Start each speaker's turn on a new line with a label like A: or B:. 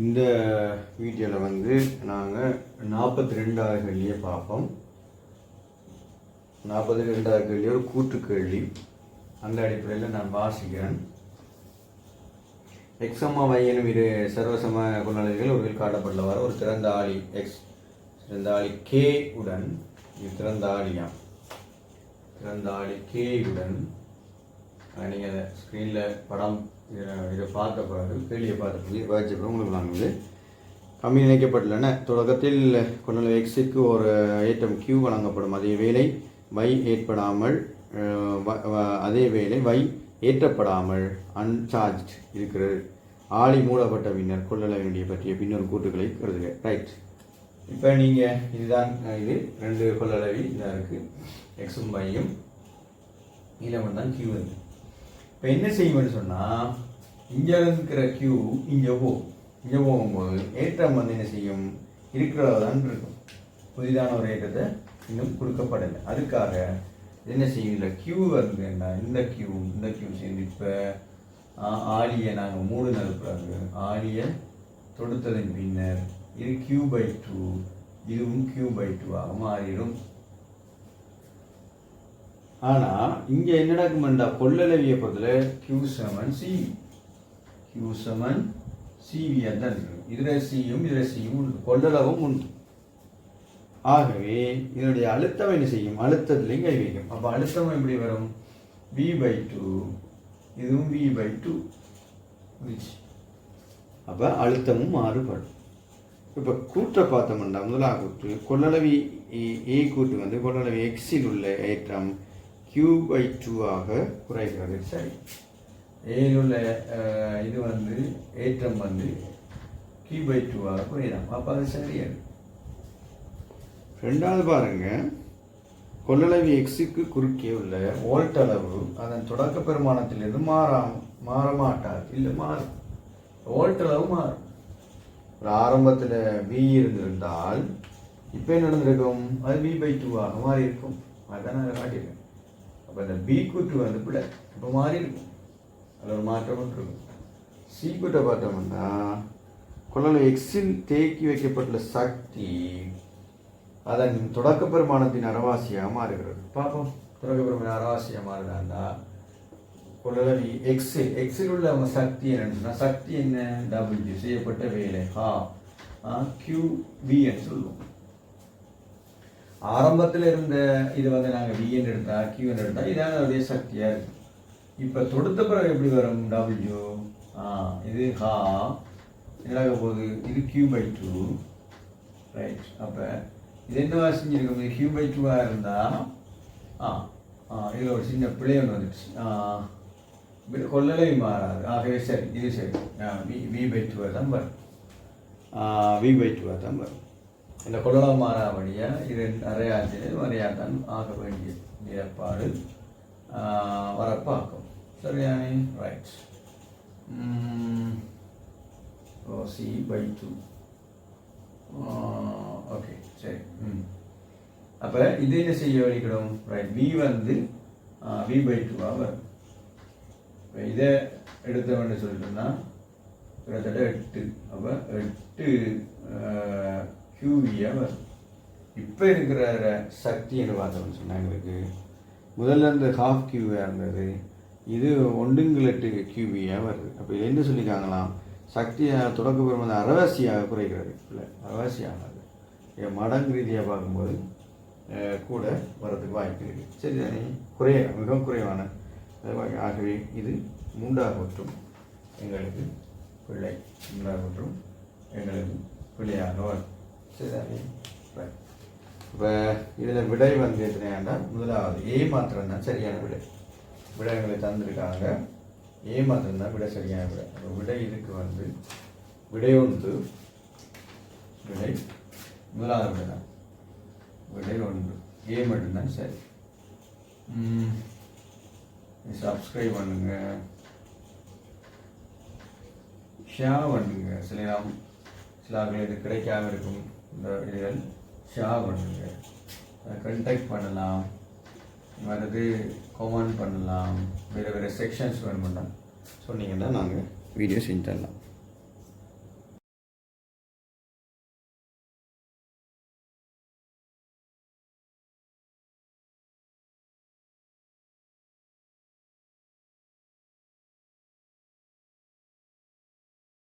A: இந்த வீடியோவில் வந்து நாங்கள் 42வது கேள்வியை பார்ப்போம். 42வது கேள்வி ஒரு கூட்டு கேள்வி. அந்த அடிப்படையில் நான் வாசிக்கிறேன். எக்ஸம்மா y எனும் இரு சர்வசம கொள்ளளவுகள் ஒரு காட்டப்பட்டுள்ளவாறு ஒரு திறந்த ஆளி எக்ஸ் திறந்த ஆளி கே உடன் இது திறந்த ஆளியாம் திறந்த ஆளி கே உடன் நீங்கள் அதை ஸ்க்ரீனில் படம் இதை பார்த்த பிறகு கேள்வியை பார்த்த பிறகு வாய்ச்ச பிறகு உங்களுக்கு நாங்கள் கம்மி இணைக்கப்பட்டுள்ளன. தொடக்கத்தில் கொள்ளளவு எக்ஸுக்கு ஒரு ஏற்றம் கியூ வழங்கப்படும். அதே வேளை y ஏற்படாமல் அதே வேளை y ஏற்றப்படாமல் அன்சார்ஜ் இருக்கிறது. ஆளி மூடப்பட்ட பின்னர் கொள்ளளவினுடைய பற்றிய பின்னொரு கூட்டுகளை கருதுக. ரைட், இப்போ நீங்கள் இதுதான் இது ரெண்டு கொள்ளளவி இதாக இருக்குது. எக்ஸும் வையும் இலவன் தான் கியூ இருக்குது. இப்போ என்ன செய்யும்னு சொன்னால் இங்கே இருக்கிற கியூ இங்கே போகும்போது ஏற்றம் வந்து என்ன செய்யும், இருக்கிறதா தான் இருக்கும். புதிதான ஒரு ஏற்றத்தை இன்னும் கொடுக்கப்படலை. அதுக்காக என்ன செய்யும், இல்லை கியூ வந்து என்ன இந்த கியூ சேர்ந்து இப்போ ஆளியை நாங்கள் மூணு பிறகு ஆளியை தொடுத்ததன் பின்னர் இது Q/2 இதுவும் Q/2 மாறிடும். ஆனால் இங்கே என்ன நடக்குமெண்டா கொள்ளளவியை பொறுத்தல Q சமன் CV தான் இருக்கு. இதில் சியும் உண்டு, கொள்ளளவும் உண்டு. ஆகவே இதனுடைய அழுத்தம் என்ன செய்யும், அழுத்தத்திலையும் கை வைக்கும். அப்போ அழுத்தம் எப்படி வரும், V/2 இதுவும் V/2. அப்போ அழுத்தமும் மாறுபடும். இப்போ கூற்றை பார்த்தோம்னா முதலாக கூற்று கொள்ளளவி ஏ கூட்டு வந்து கொள்ளளவி எக்ஸில் உள்ள ஏற்றம் Q/2 குறைகிறது. சரி, ஏயில் உள்ள இது வந்து ஏற்றம் வந்து Q/2 குறையலாம். அப்போ அது சரியாது. ரெண்டாவது பாருங்க, கொள்ளளவி எக்ஸுக்கு குறுக்கே உள்ள வோல்ட் அளவு அதன் தொடக்க பெருமானத்திலிருந்து மாற மாட்டாது. இல்லை, மாறும். வோல்ட் அளவு மாறும். ஒரு ஆரம்பத்தில் V இருந்திருந்தால் இப்போ என்ன நடந்திருக்கும், அது V/2 மாறி இருக்கும். அதுதான் நான் காட்டியிருக்கேன். அப்போ இந்த B கூட்டு வந்து பிள்ளை இப்போ மாறி இருக்கும். அதில் ஒரு மாற்றம் இருக்கும். C கூட்டை பார்த்தோம்னா கொள்ளளவு எக்ஸில் தேக்கி வைக்கப்பட்டுள்ள சக்தி அதன் தொடக்க பெருமானத்தின் அரைவாசியாக மாறுகிறது. பார்ப்போம், தொடக்க பெருமான அரைவாசியாக மாறுதாண்டா கொள்ளளவி எக்ஸில் உள்ள அவங்க சக்தி என்னன்னு சொன்னால் சக்தி என்ன, W செய்யப்பட்ட வேலை QV என்று சொல்லுவோம். ஆரம்பத்தில் இருந்த இது வந்து நாங்கள் VN எடுத்தா QN எடுத்தா இதான் அதே சக்தியாக இருக்கு. இப்போ தொடுத்த பிறகு எப்படி வரும், W இது என்னாக போகுது, இது Q/2. ரைட், அப்போ இது என்ன செஞ்சிருக்கோம், இது Q/2 இருந்தால் இதில் ஒரு சின்ன பிழை ஒன்று வந்துடுச்சு. கொள்ளளவி மாறாது. ஆகவே சரி, இது சரி, V/2 தான் வரும். V/2 தான் வரும். இந்த கொள்ளளவு மாறாபடியாக இது வரையாதான் ஆக வேண்டிய நிலப்பாடு வரப்பாக்கும். சரியானே? ரைட். C/2 ஓகே, சரி. அப்போ இது என்ன செய்ய வலிக்கிடும், ரைட், V வந்து V/2 வரும். இப்போ இதை எடுத்தவன்னு சொல்லிட்டோம்னா கிட்டத்தட்ட 8. அப்போ 8 QV வரும். இப்போ இருக்கிற சக்தி என்ன பார்த்தோம்னு சொன்னால் எங்களுக்கு முதல்ல இருந்து ½ QV இருந்தது, இது 1/8 QV வருது. அப்போ இது என்ன சொல்லிக்காங்களாம், சக்தியை தொடக்க பெறும்போது அரைவாசியாக குறைகிறது. இல்லை, அரைவாசியாகாது, மடங்கு ரீதியாக பார்க்கும்போது கூட வரதுக்கு வாய்ப்பு இருக்குது. சரி தானே, மிகவும் குறைவான. ஆகவே இது 3 எங்களுக்கு பிள்ளை 3 எங்களுக்கு பிள்ளையாக வரும். சரிதானே? இப்போ இதில் விடை வந்து எத்தனையாண்டா, முதலாவது A மாத்திரம்தான் சரியான விடை. விடை எங்களுக்கு தந்திருக்காங்க, A மாத்திரம்தான் விடை சரியான விடை. அப்போ விடை இதுக்கு வந்து விடை முதலாவது விடை தான், விடை 1, A மட்டும்தான் சரி. சப்ஸ்கிரைப் பண்ணுங்க, ஷேர் பண்ணுங்க. சில இது கிடைக்காம இருக்கும் இந்த இதுகள் ஷேர் பண்ணுங்க, கண்டெக்ட் பண்ணலாம், வேறு கமெண்ட் பண்ணலாம், வேறு செக்ஷன்ஸ் வேணும்னா சொன்னீங்கன்னா நாங்கள் வீடியோ செஞ்சு தரலாம்.